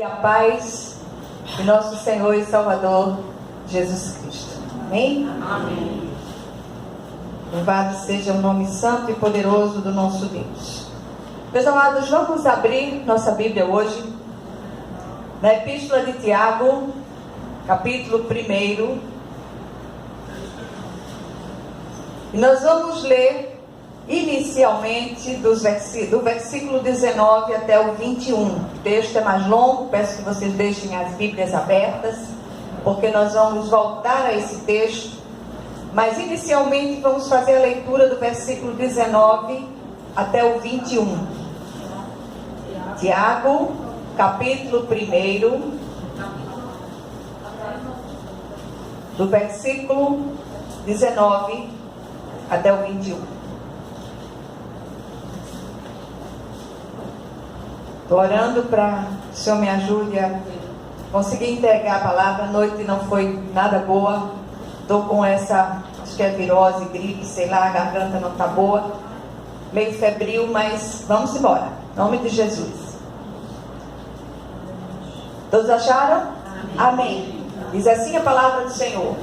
a paz de nosso Senhor e Salvador Jesus Cristo. Amém? Amém. Louvado seja o nome santo e poderoso do nosso Deus. Meus amados, vamos abrir nossa Bíblia hoje na Epístola de Tiago, capítulo 1. E nós vamos ler inicialmente do versículo 19 até o 21. O texto é mais longo, peço que vocês deixem as Bíblias abertas, porque nós vamos voltar a esse texto. Mas inicialmente vamos fazer a leitura do versículo 19 até o 21. Tiago, capítulo 1, do versículo 19 até o 21. Estou orando para que o Senhor me ajude a conseguir entregar a palavra. A noite não foi nada boa. Estou com essa, acho que é virose, gripe, sei lá, a garganta não está boa. Meio febril, mas vamos embora. Em nome de Jesus. Todos acharam? Amém. Diz assim a palavra do Senhor.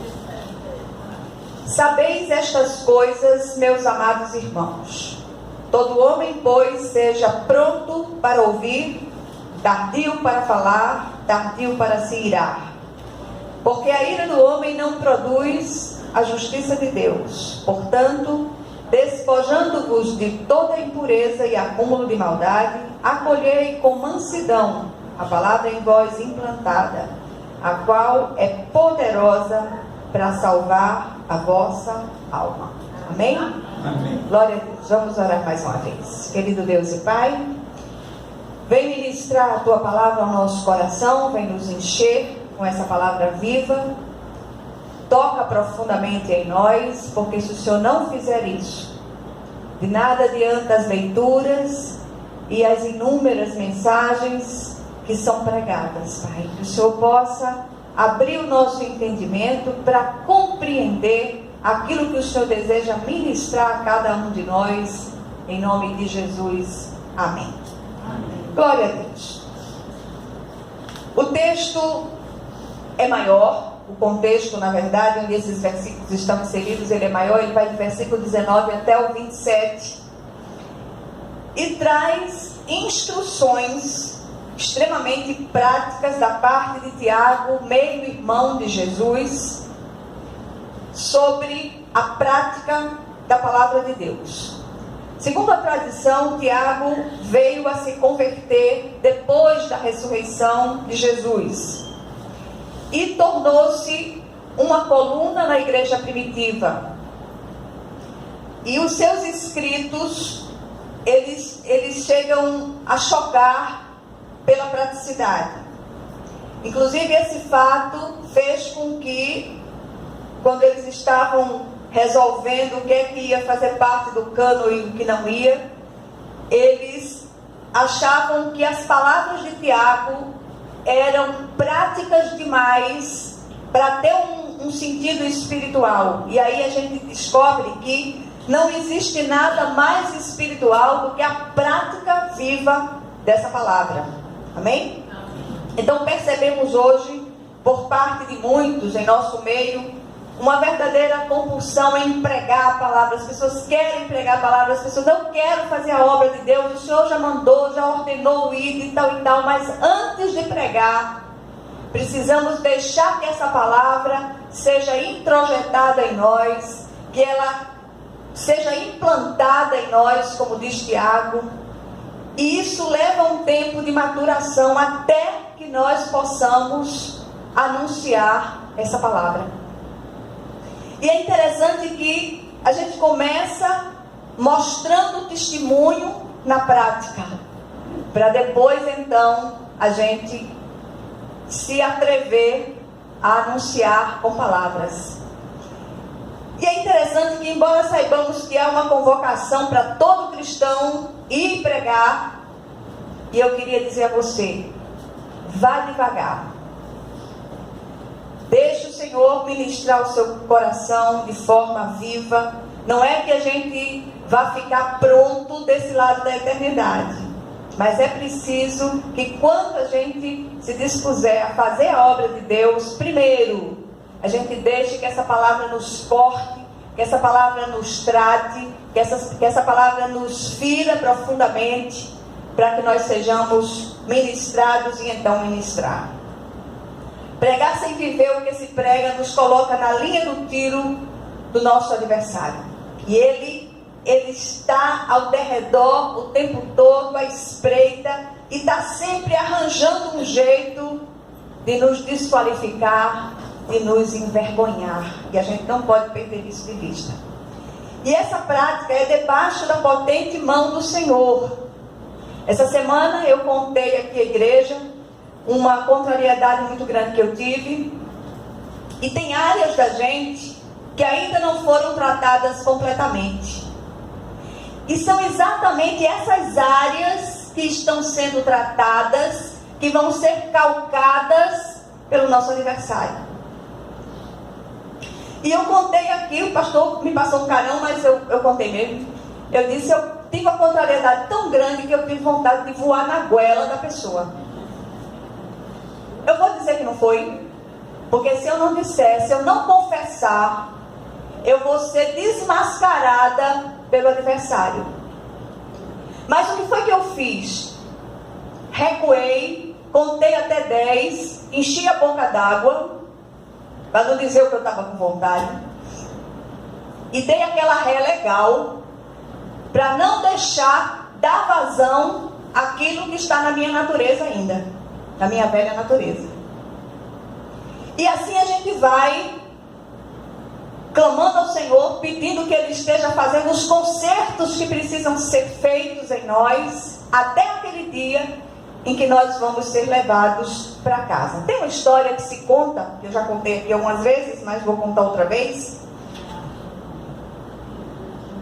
Sabeis estas coisas, meus amados irmãos. Todo homem, pois, seja pronto para ouvir, tardio para falar, tardio para se irar. Porque a ira do homem não produz a justiça de Deus. Portanto, despojando-vos de toda impureza e acúmulo de maldade, acolhei com mansidão a palavra em vós implantada, a qual é poderosa para salvar a vossa alma. Amém? Amém. Glória a Deus. Vamos orar mais uma vez. Querido Deus e Pai, vem ministrar a Tua palavra ao nosso coração, vem nos encher com essa palavra viva. Toca profundamente em nós, porque se o Senhor não fizer isso, de nada adianta as leituras e as inúmeras mensagens que são pregadas, Pai. Que o Senhor possa abrir o nosso entendimento para compreender aquilo que o Senhor deseja ministrar a cada um de nós, em nome de Jesus. Amém. Amém. Glória a Deus. O texto é maior, o contexto, na verdade, onde esses versículos estão inseridos, ele é maior, ele vai do versículo 19 até o 27, e traz instruções extremamente práticas da parte de Tiago, meio-irmão de Jesus, sobre a prática da palavra de Deus. Segundo a tradição, Tiago veio a se converter depois da ressurreição de Jesus e tornou-se uma coluna na igreja primitiva. E os seus escritos, eles chegam a chocar pela praticidade. Inclusive, esse fato fez com que, quando eles estavam resolvendo o que é que ia fazer parte do cânone e o que não ia, eles achavam que as palavras de Tiago eram práticas demais para ter um sentido espiritual. E aí a gente descobre que não existe nada mais espiritual do que a prática viva dessa palavra. Amém? Então percebemos hoje, por parte de muitos em nosso meio, uma verdadeira compulsão em pregar a palavra. As pessoas querem pregar a palavra, as pessoas não querem fazer a obra de Deus. O Senhor já mandou, já ordenou o ir e tal, mas antes de pregar, precisamos deixar que essa palavra seja introjetada em nós, que ela seja implantada em nós, como diz Tiago. E isso leva um tempo de maturação até que nós possamos anunciar essa palavra. E é interessante que a gente começa mostrando o testemunho na prática, para depois então a gente se atrever a anunciar com palavras. E é interessante que, embora saibamos que há uma convocação para todo cristão ir pregar, e eu queria dizer a você, vá devagar. Deixe o Senhor ministrar o seu coração de forma viva. Não é que a gente vá ficar pronto desse lado da eternidade, Mas é preciso que quando a gente se dispuser a fazer a obra de Deus, primeiro, a gente deixe que essa palavra nos corte, que essa palavra nos trate, que essa palavra nos fira profundamente, para que nós sejamos ministrados e então ministrar. Pregar sem viver o que se prega nos coloca na linha do tiro do nosso adversário. E ele está ao derredor o tempo todo, à espreita, e está sempre arranjando um jeito de nos desqualificar, de nos envergonhar. E a gente não pode perder isso de vista. E essa prática é debaixo da potente mão do Senhor. Essa semana eu contei aqui à igreja uma contrariedade muito grande que eu tive. E tem áreas da gente que ainda não foram tratadas completamente. E são exatamente essas áreas que estão sendo tratadas, que vão ser calcadas pelo nosso adversário. E eu contei aqui, o pastor me passou um carão, mas eu contei mesmo. Eu disse, eu tive uma contrariedade tão grande que eu tive vontade de voar na goela da pessoa. Eu vou dizer que não foi, porque se eu não disser, se eu não confessar, eu vou ser desmascarada pelo adversário. Mas o que foi que eu fiz? Recuei, contei até 10, enchi a boca d'água, para não dizer o que eu estava com vontade, e dei aquela ré legal, para não deixar dar vazão àquilo que está na minha natureza ainda, na minha velha natureza. E assim a gente vai clamando ao Senhor, pedindo que Ele esteja fazendo os consertos que precisam ser feitos em nós, até aquele dia em que nós vamos ser levados para casa. Tem uma história que se conta, que eu já contei aqui algumas vezes, mas vou contar outra vez.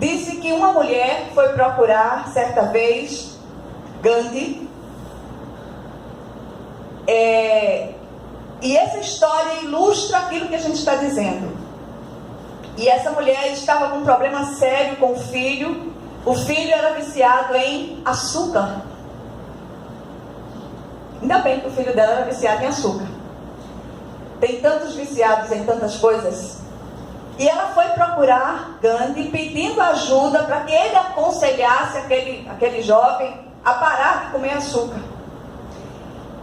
Disse que uma mulher foi procurar, certa vez, Gandhi. E essa história ilustra aquilo que a gente está dizendo. E essa mulher estava com um problema sério com o filho. O filho era viciado em açúcar. Ainda bem que o filho dela era viciado em açúcar. Tem tantos viciados em tantas coisas. E ela foi procurar Gandhi pedindo ajuda para que ele aconselhasse aquele jovem a parar de comer açúcar.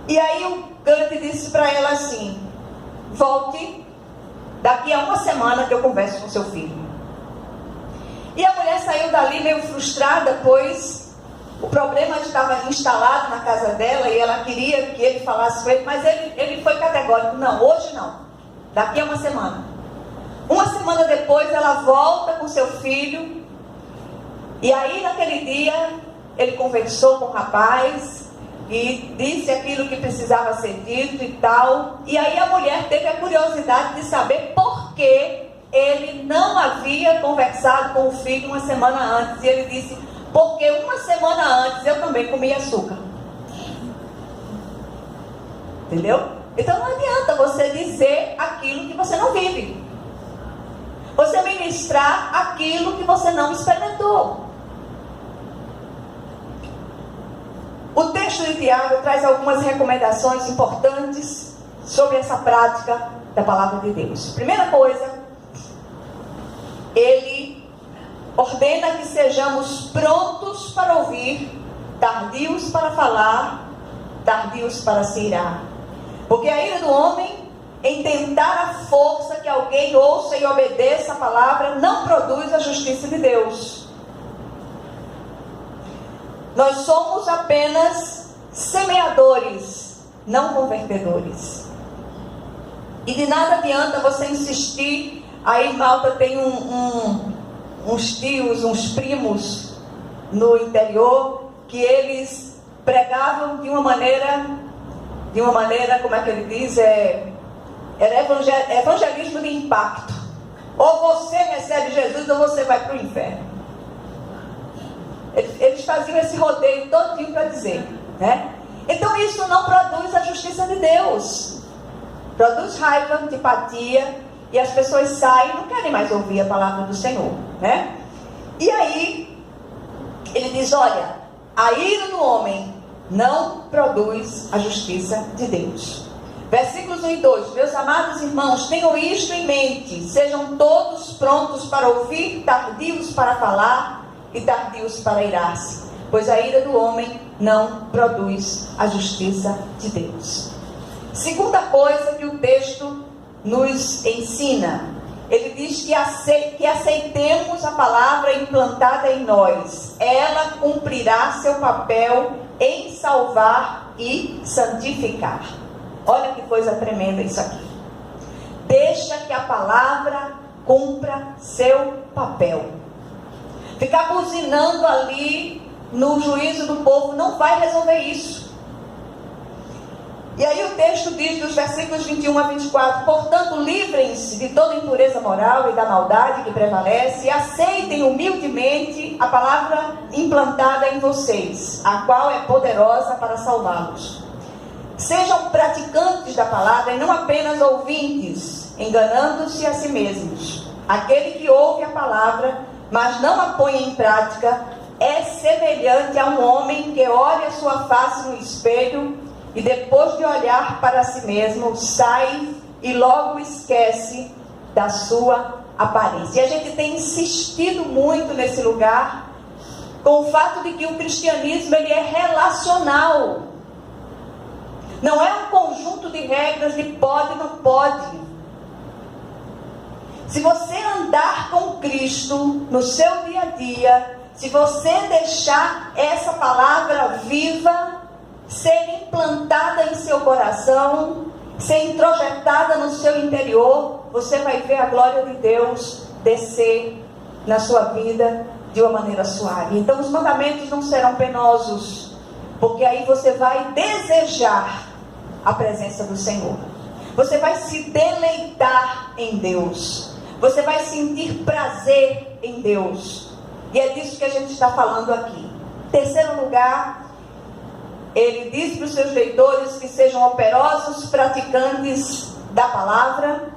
E aí o Gandhi disse para ela assim: volte daqui a uma semana que eu converso com seu filho. E a mulher saiu dali meio frustrada, pois o problema estava instalado na casa dela e ela queria que ele falasse com ele, mas ele foi categórico: não, hoje não, daqui a uma semana. Uma semana depois ela volta com seu filho, e aí naquele dia ele conversou com o rapaz e disse aquilo que precisava ser dito e tal. E aí a mulher teve a curiosidade de saber por que ele não havia conversado com o filho uma semana antes. E ele disse: porque uma semana antes eu também comia açúcar. Entendeu? Então não adianta você dizer aquilo que você não vive, você ministrar aquilo que você não experimentou. O texto de Tiago traz algumas recomendações importantes sobre essa prática da palavra de Deus. Primeira coisa, ele ordena que sejamos prontos para ouvir, tardios para falar, tardios para se irar. Porque a ira do homem, em tentar a força que alguém ouça e obedeça a palavra, não produz a justiça de Deus. Nós somos apenas semeadores, não convertedores. E de nada adianta você insistir. Aí Malta tem uns tios, uns primos no interior, que eles pregavam de uma maneira, como é que ele diz? Era evangelismo de impacto. Ou você recebe Jesus ou você vai para o inferno. Eles faziam esse rodeio todinho para dizer, né? Então isso não produz a justiça de Deus. Produz raiva, antipatia, e as pessoas saem e não querem mais ouvir a palavra do Senhor, né? E aí ele diz: olha, a ira do homem não produz a justiça de Deus. Versículos 1 e 2. Meus amados irmãos, tenham isto em mente. Sejam todos prontos para ouvir, tardios para falar e tardios para irar-se. Pois a ira do homem não produz a justiça de Deus. Segunda coisa que o texto nos ensina. Ele diz que aceitemos a palavra implantada em nós. Ela cumprirá seu papel em salvar e santificar. Olha que coisa tremenda isso aqui. Deixa que a palavra cumpra seu papel. Ficar buzinando ali no juízo do povo não vai resolver isso. E aí o texto diz, dos versículos 21 a 24, portanto, livrem-se de toda impureza moral e da maldade que prevalece, e aceitem humildemente a palavra implantada em vocês, a qual é poderosa para salvá-los. Sejam praticantes da palavra e não apenas ouvintes, enganando-se a si mesmos. Aquele que ouve a palavra, mas não a põe em prática, é semelhante a um homem que olha sua face no espelho e depois de olhar para si mesmo, sai e logo esquece da sua aparência. E a gente tem insistido muito nesse lugar com o fato de que o cristianismo ele é relacional. Não é um conjunto de regras de pode e não pode. Se você andar com Cristo no seu dia a dia, se você deixar essa palavra viva ser implantada em seu coração, ser introjetada no seu interior, você vai ver a glória de Deus descer na sua vida de uma maneira suave. Então os mandamentos não serão penosos, porque aí você vai desejar a presença do Senhor. Você vai se deleitar em Deus. Você vai sentir prazer em Deus. E é disso que a gente está falando aqui. Terceiro lugar, ele diz para os seus leitores que sejam operosos praticantes da palavra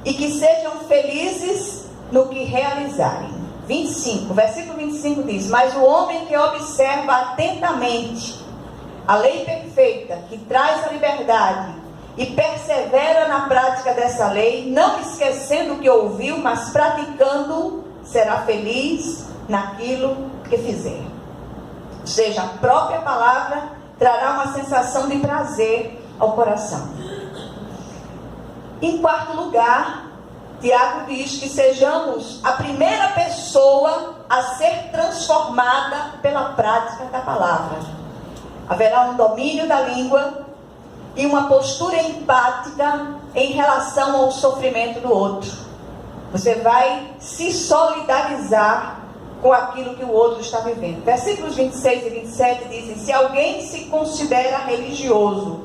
e que sejam felizes no que realizarem. 25, versículo 25 diz: mas o homem que observa atentamente a lei perfeita que traz a liberdade e persevera na prática dessa lei, não esquecendo o que ouviu, mas praticando, será feliz naquilo que fizer. Ou seja, a própria palavra trará uma sensação de prazer ao coração. Em quarto lugar, Tiago diz que sejamos a primeira pessoa a ser transformada pela prática da palavra. Haverá um domínio da língua e uma postura empática em relação ao sofrimento do outro. Você vai se solidarizar com aquilo que o outro está vivendo. Versículos 26 e 27 dizem: se alguém se considera religioso,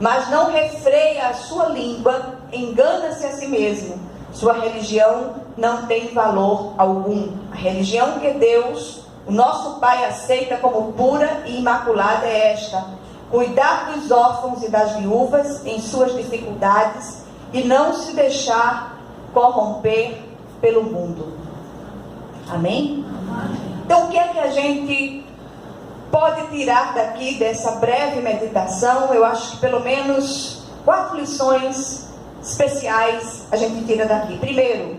mas não refreia a sua língua, engana-se a si mesmo. Sua religião não tem valor algum. A religião que Deus, o nosso Pai, aceita como pura e imaculada é esta: cuidar dos órfãos e das viúvas em suas dificuldades e não se deixar corromper pelo mundo. Amém? Então, o que é que a gente pode tirar daqui dessa breve meditação? Eu acho que pelo menos 4 lições especiais a gente tira daqui. Primeiro,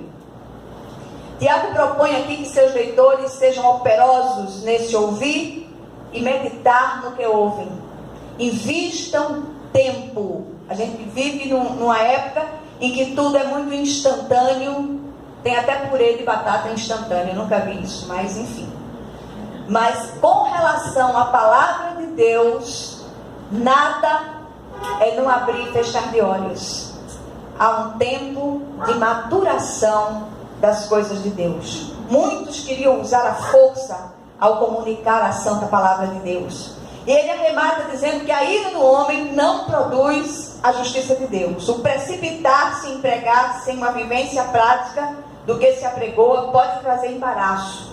Tiago propõe aqui que seus leitores sejam operosos nesse ouvir e meditar no que ouvem. Invistam tempo. A gente vive numa época em que tudo é muito instantâneo. Tem até purê de batata instantâneo, eu nunca vi isso, mas enfim. Mas com relação à palavra de Deus, nada é não abrir e fechar de olhos. Há um tempo de maturação das coisas de Deus. Muitos queriam usar a força ao comunicar a santa palavra de Deus. E ele arremata dizendo que a ira do homem não produz a justiça de Deus. O precipitar-se em pregar sem uma vivência prática do que se apregoa pode trazer embaraço.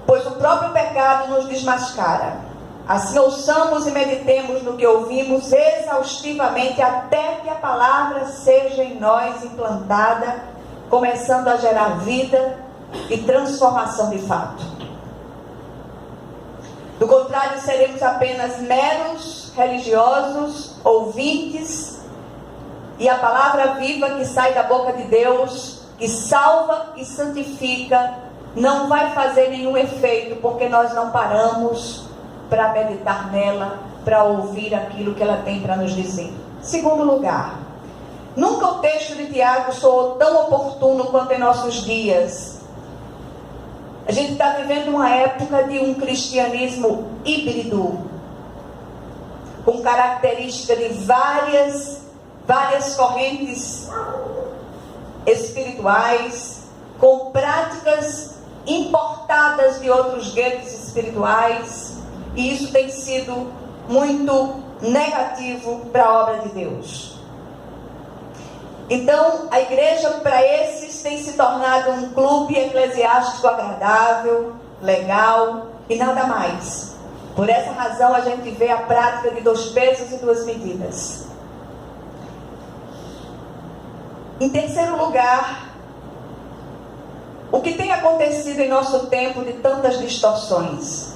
Pois o próprio pecado nos desmascara. Assim ouçamos e meditemos no que ouvimos exaustivamente até que a palavra seja em nós implantada, começando a gerar vida e transformação de fato. Do contrário, seremos apenas meros religiosos, ouvintes, e a palavra viva que sai da boca de Deus, que salva e santifica, não vai fazer nenhum efeito, porque nós não paramos para meditar nela, para ouvir aquilo que ela tem para nos dizer. Segundo lugar, nunca o texto de Tiago soou tão oportuno quanto em nossos dias. A gente está vivendo uma época de um cristianismo híbrido, com característica de várias correntes espirituais, com práticas importadas de outros guetos espirituais, e isso tem sido muito negativo para a obra de Deus. Então, a igreja para esses tem se tornado um clube eclesiástico agradável, legal e nada mais. Por essa razão a gente vê a prática de 2 pesos e 2 medidas. Em terceiro lugar, o que tem acontecido em nosso tempo de tantas distorções?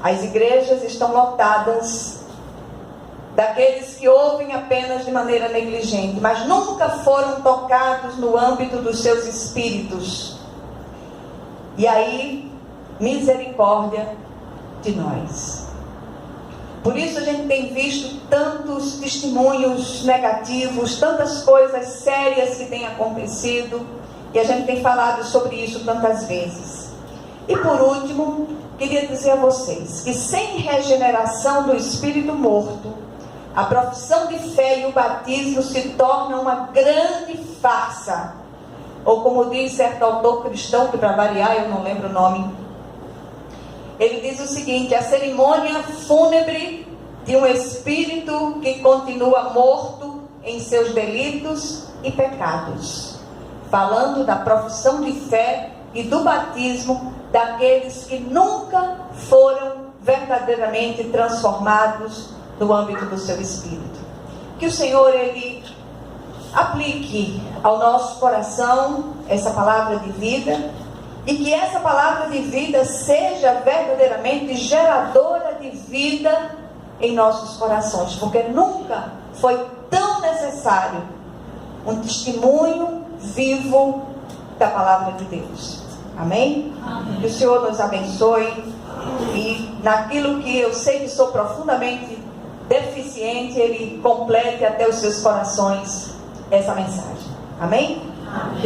As igrejas estão lotadas daqueles que ouvem apenas de maneira negligente, mas nunca foram tocados no âmbito dos seus espíritos. E aí, misericórdia de nós. Por isso a gente tem visto tantos testemunhos negativos, tantas coisas sérias que têm acontecido, e a gente tem falado sobre isso tantas vezes. E por último, queria dizer a vocês que sem regeneração do espírito morto, a profissão de fé e o batismo se tornam uma grande farsa. Ou como diz certo autor cristão, que para variar eu não lembro o nome, ele diz o seguinte: a cerimônia fúnebre de um espírito que continua morto em seus delitos e pecados. Falando da profissão de fé e do batismo daqueles que nunca foram verdadeiramente transformados no âmbito do seu espírito. Que o Senhor, Ele aplique ao nosso coração essa palavra de vida, e que essa palavra de vida seja verdadeiramente geradora de vida em nossos corações, porque nunca foi tão necessário um testemunho vivo da palavra de Deus. Amém? Amém. Que o Senhor nos abençoe, e naquilo que eu sei que sou profundamente deficiente, Ele complete até os seus corações essa mensagem. Amém? Amém.